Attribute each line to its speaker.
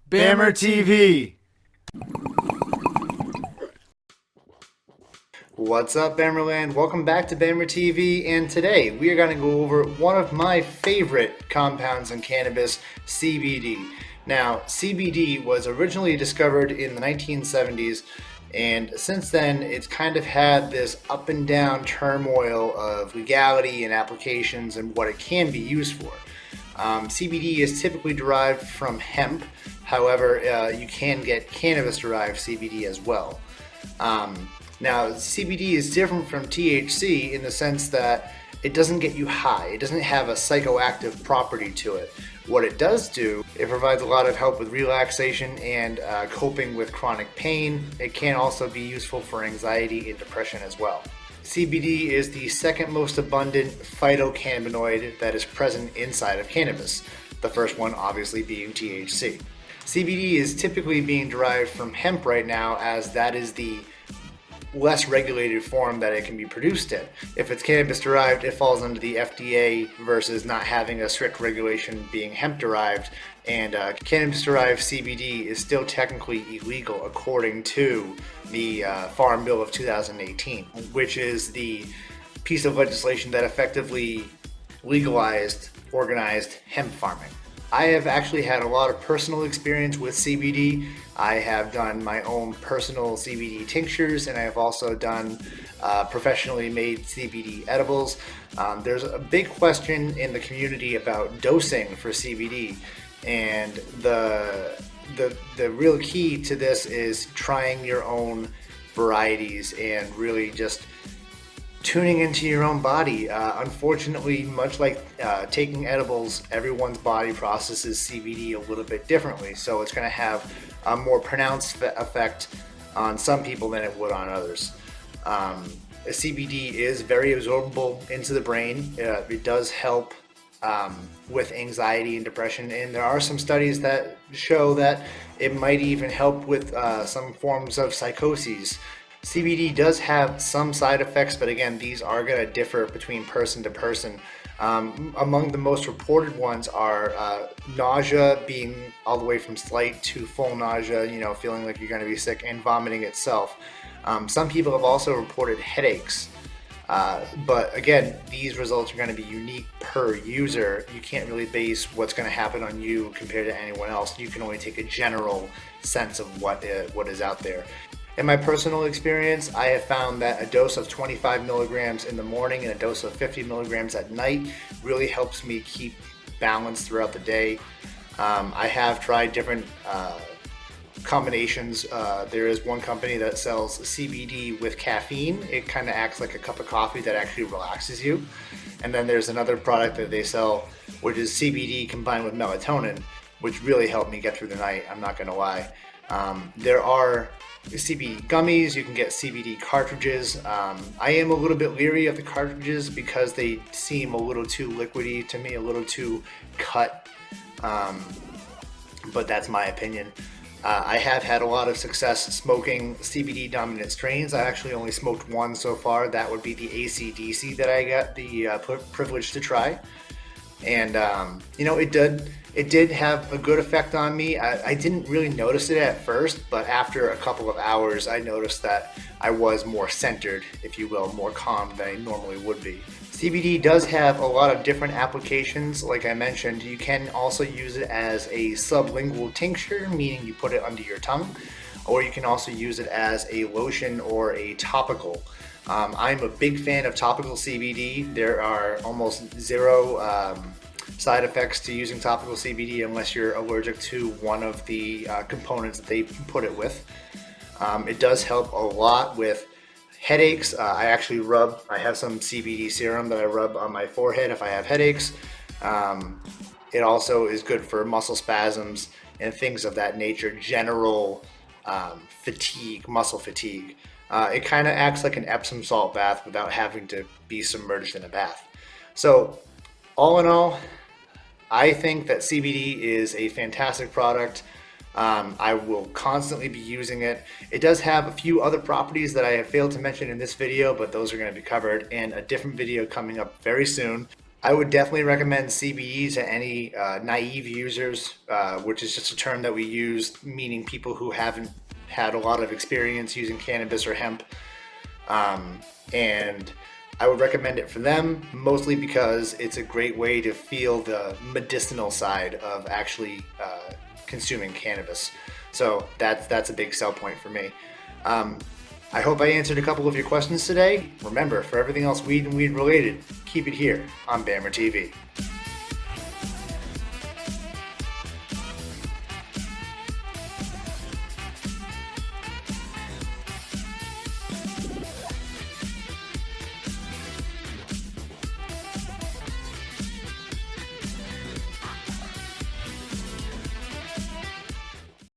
Speaker 1: BammerTV. What's up, BammerLand? Welcome back to BammerTV, and today we are going to go over one of my favorite compounds in cannabis, CBD. Now, CBD was originally discovered in the 1970s, and since then it's kind of had this up and down turmoil of legality and applications and what it can be used for. CBD is typically derived from hemp. However, you can get cannabis-derived CBD as well. Now, CBD is different from THC in the sense that it doesn't get you high. It doesn't have a psychoactive property to it. What it does do, it provides a lot of help with relaxation and coping with chronic pain. It can also be useful for anxiety and depression as well. CBD is the second most abundant phytocannabinoid that is present inside of cannabis. The first one obviously being THC. CBD is typically being derived from hemp right now, as that is the less regulated form that it can be produced in. If it's cannabis derived, it falls under the FDA versus not having a strict regulation being hemp derived, and cannabis derived CBD is still technically illegal according to the Farm Bill of 2018, which is the piece of legislation that effectively legalized organized hemp farming. I have actually had a lot of personal experience with CBD. I have done my own personal CBD tinctures, and I have also done professionally made CBD edibles. There's a big question in the community about dosing for CBD, and the real key to this is trying your own varieties and really just tuning into your own body. Unfortunately, much like taking edibles, everyone's body processes CBD a little bit differently, so it's going to have a more pronounced effect on some people than it would on others. CBD is very absorbable into the brain. It does help with anxiety and depression, and there are some studies that show that it might even help with some forms of psychoses. CBD does have some side effects, but again, these are going to differ between person to person. Among the most reported ones are nausea, being all the way from slight to full nausea, feeling like you're going to be sick, and vomiting itself. Some people have also reported headaches. But again, these results are going to be unique per user. You can't really base what's going to happen on you compared to anyone else. You can only take a general sense of what is out there. In my personal experience, I have found that a dose of 25 milligrams in the morning and a dose of 50 milligrams at night really helps me keep balance throughout the day. I have tried different combinations. There is one company that sells CBD with caffeine. It kind of acts like a cup of coffee that actually relaxes you. And then there's another product that they sell, which is CBD combined with melatonin, which really helped me get through the night, I'm not going to lie. There are CBD gummies. You can get CBD cartridges. I am a little bit leery of the cartridges because they seem a little too liquidy to me, a little too cut, but that's my opinion. I have had a lot of success smoking CBD dominant strains. I actually only smoked one so far. That would be the ACDC that I got the privilege to try. And it did have a good effect on me. I didn't really notice it at first, but after a couple of hours I noticed that I was more centered, if you will, more calm than I normally would be. CBD does have a lot of different applications. Like I mentioned, you can also use it as a sublingual tincture, meaning you put it under your tongue, or you can also use it as a lotion or a topical. I'm a big fan of topical CBD. There are almost zero side effects to using topical CBD unless you're allergic to one of the components that they put it with. It does help a lot with headaches. I have some CBD serum that I rub on my forehead if I have headaches. It also is good for muscle spasms and things of that nature, general fatigue, muscle fatigue. It kind of acts like an Epsom salt bath without having to be submerged in a bath. So all in all, I think that CBD is a fantastic product. I will constantly be using it. It does have a few other properties that I have failed to mention in this video, but those are going to be covered in a different video coming up very soon. I would definitely recommend CBD to any naive users, which is just a term that we use, meaning people who haven't had a lot of experience using cannabis or hemp. And I would recommend it for them, mostly because it's a great way to feel the medicinal side of actually consuming cannabis. So that's a big sell point for me. I hope I answered a couple of your questions today. Remember, for everything else weed and weed related, keep it here on BammerTV.